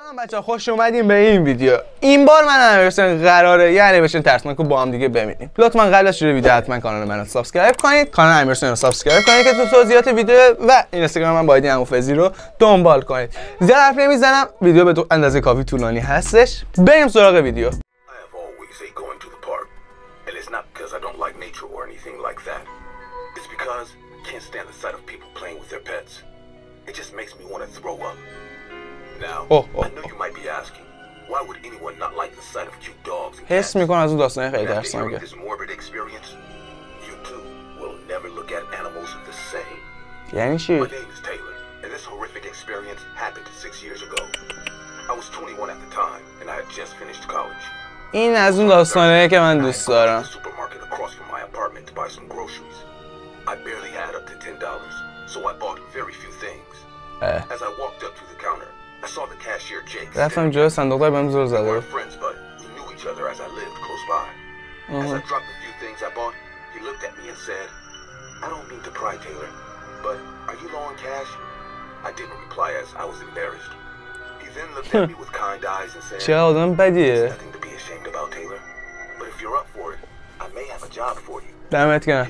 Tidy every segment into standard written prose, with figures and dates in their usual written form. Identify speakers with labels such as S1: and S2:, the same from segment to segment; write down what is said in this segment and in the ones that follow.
S1: سلام بچه‌ها، خوش اومدین به این ویدیو. این بار من امیرحسین قراره یه انیمیشن ترسناک رو با هم دیگه ببینیم. لطفاً قبل از شروع ویدیو حتما کانال منو سابسکرایب کنید، کانال امیرحسین رو سابسکرایب کنید که تو توضیحات ویدیو و اینستاگرام من با آیدی Amo Fezi رو دنبال کنید. زیاد حرف نمیزنم، ویدیو به تو اندازه کافی طولانی هستش. بریم سراغ ویدیو. حس میکنم از اون داستانه خیلی ترسناکه. یعنی چی؟ این از اون داستانه که من دوست دارم. رفتم جلوی صندوق‌ها بهم زور زده. چه آدم بدیه. دمت گرم.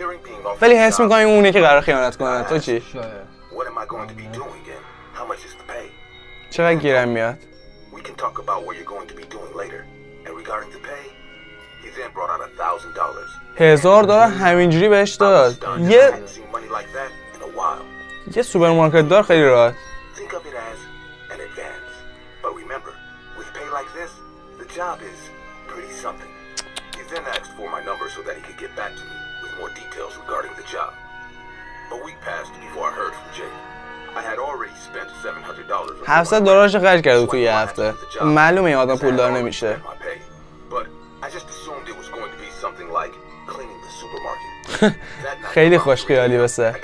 S1: ولی حس می‌کنم اونه که قرار خیانت کنه. تو چی؟ چقدر گیرم میاد؟ $1000 همینجوری بهش داد. یه سوپرمارکت دار خیلی راحت. $700 خرج کرده توی یه هفته. معلومه این آدم پولدار نمیشه. خیلی خوش خیالی بسه.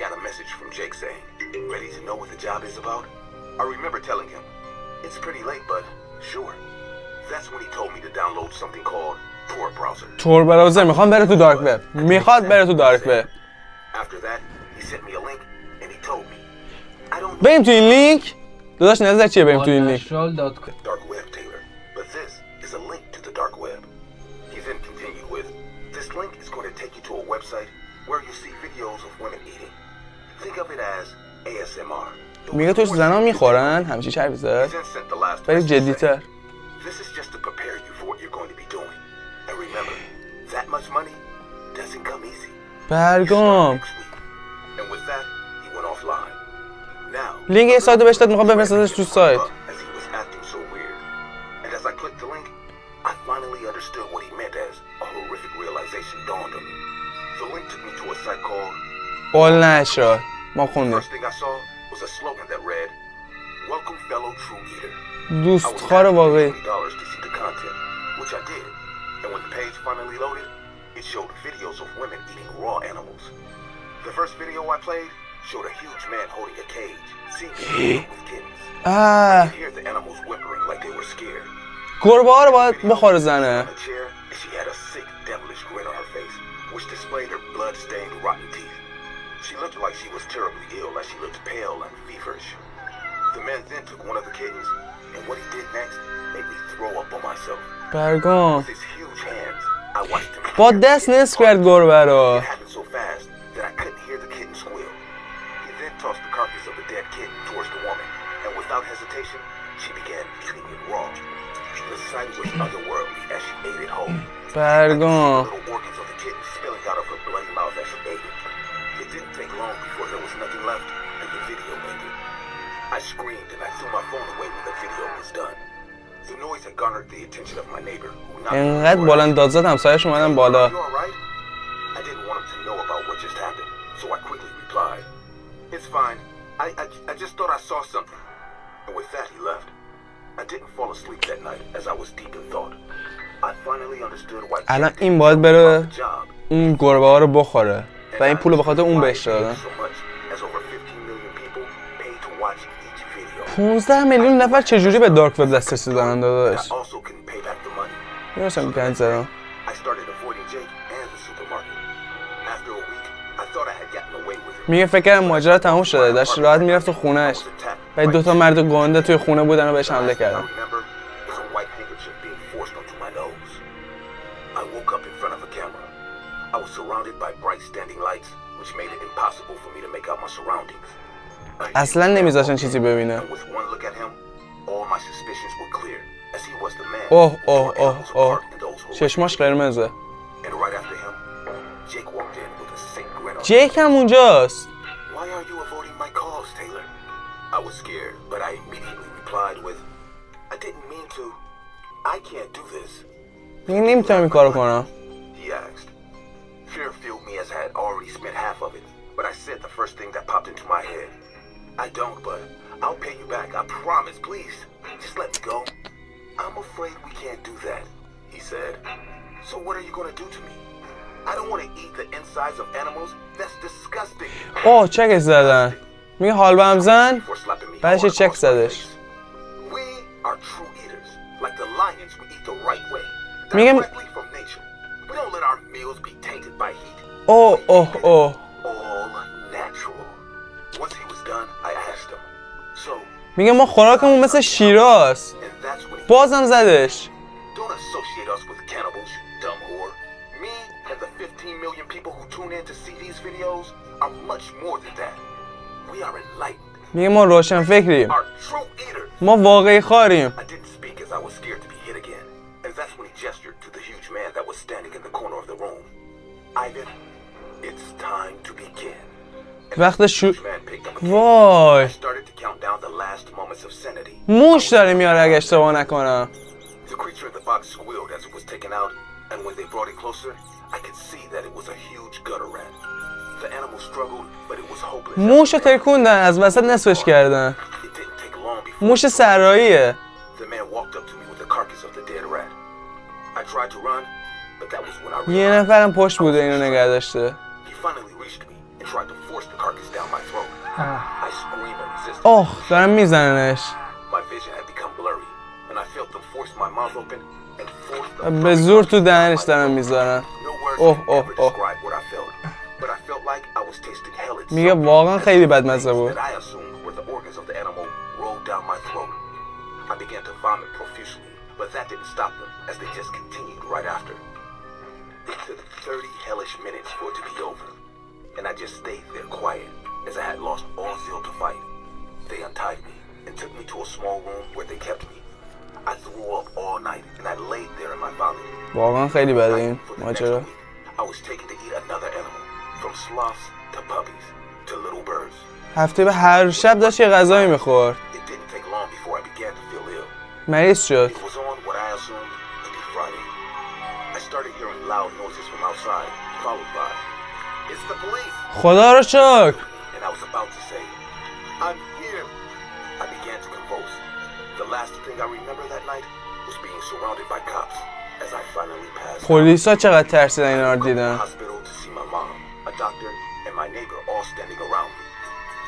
S1: تور براوزر میخوام بره تو دارک وب. میخواد بره تو دارک وب. بریم تو این لینک. داداش نظر چیه بریم تو این لینک؟ میگه توش زنا میخورن همچی چربی زد. ولی جدی‌تر. برگام لینک یه سایت بهش داد، میخوام بفرستش تو سایت. قول نشد. ما خوندیم. دوستخوار واقعی. گربه ها رو باید بخوره زنه. برگام با دست نصف کرد گربه رو. برگام اینقدر بلند داد زد همسایه‌اش اومدن بالا. الان این باید بره اون گربه ها رو بخوره و این پولو به خاطر اون بهش دادن. 15 میلیون نفر چجوری به دارک وب دسترسی دارن داداش؟ میرسم گند زدم. میگه فکر کردم ماجرا تموم شده، داشت راحت میرفت تو خونه‌اش. بعد 2 تا مرد گنده توی خونه بودن و بهش حمله کردن.
S2: I was surrounded by bright standing lights, which made it impossible for me to make out my surroundings.
S1: اصلا نمیذاشن چیزی ببینه.
S2: With one look at him, all my suspicions were clear, as he was the man.
S1: اوه چشماش قرمزه.
S2: And right after him, Jake walked in with a sick grin on.
S1: جیک هم اونجاست.
S2: Why are you avoiding my calls, Taylor? I was scared, but I immediately replied with, I didn't mean to. I can't do this.
S1: میگه نمیتونم این کارو کنم.
S2: He asked. Fear filled me as I had already spent half of it, but I said the first thing that popped into my head. I don't, but I'll pay you back. I promise, please. Just let me go. I'm afraid we can't do that, he said. So what are you gonna do to me? I don't want to eat the insides of animals. That's disgusting.
S1: اوه چک زدن. میگه حال به هم زن. بعدش چک زدش.
S2: We are true eaters. Like the lions, we eat the right way.
S1: میگه
S2: Directly from nature. We don't let our meals be tainted by heat.
S1: اوه
S2: All natural. Once he was done, I asked him. So,
S1: میگه ما خوراکمون مثل شیراست.
S2: and that's when he
S1: بازم زدش.
S2: don't associate us with cannibals, you dumb whore. Me and the 15 million people who tune in to see these videos are much more than that. We are enlightened.
S1: میگه ما روشن فکریم.
S2: Are true eaters.
S1: ما واقعی خاریم.
S2: I didn't speak as I was scared to be hit again. And that's when he gestured to the huge man that was standing in the corner of the room. Ivan, it's time to begin.
S1: وقت شو...
S2: The man picked up a key.
S1: وای
S2: I started to count down the last moments of sanity.
S1: موش داره میاره اگه اشتباه نکنم.
S2: The creature in the box squealed as it was taken out, and when they brought it closer, I could see that it was a huge gutter rat. The animal struggled, but it was hopeless.
S1: موشو ترکوندن از وسط نصفش کردن.
S2: It didn't take long before
S1: موش صحراییه.
S2: the man walked up to me with the carcass of the dead rat. I tried to run, but that was when I
S1: یه
S2: realized
S1: نفرم پشت بوده اینو نگه داشته.
S2: he finally reached me and tried to force the carcass down my throat. I screamed and resisted.
S1: اوه دارم میزننش.
S2: My vision had become blurry, and I felt them force my mouth open and force the
S1: به زور تو دهنش دارم میذارن.
S2: No words
S1: Oh,
S2: can
S1: oh,
S2: ever
S1: oh.
S2: describe what I felt, but I felt like I was tasting hell itself.
S1: میگه واقعا خیلی بدمزه بود.
S2: That I assumed were the organs of the animal rolled down my throat. I began to vomit profusely, but that didn't stop them, as they just continued right after. It took 30 hellish minutes for it to be over, and I just stayed there quiet, as I had lost all zeal to fight. They untied me and took me to a small room where they kept me. I threw up all night, and I laid there in my vomit.
S1: واقعا خیلی بده این
S2: For the next
S1: ماجرا.
S2: week, I was taken to eat another animal, from sloths to puppies to little birds.
S1: هفته به هر شب داشت یه غذایی میخورد.
S2: It didn't take long before I began to feel ill.
S1: مریض شد.
S2: It was on what I assumed to be Friday. I started hearing loud noises from outside, followed by, "It's the police!"
S1: خدا رو شکر.
S2: And I was about to say, "I'm here." I began to convulse. The last thing I remember that night was being surrounded by cops as I finally passed out.
S1: پلیسا چقدر ترسیدن اینا رو دیدن.
S2: Hospital to see my mom, a doctor, and my neighbor all standing around me.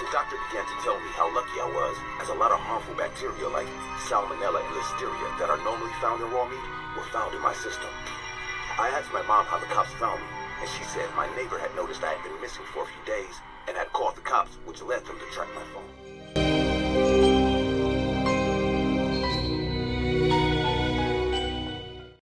S2: The doctor began to tell me how lucky I was, as a lot of harmful bacteria like salmonella and listeria that are normally found in raw meat were found in my system. I asked my mom how the cops found me, and she said my neighbor had noticed I had been missing for a few days and had called the cops, which led them to track my phone.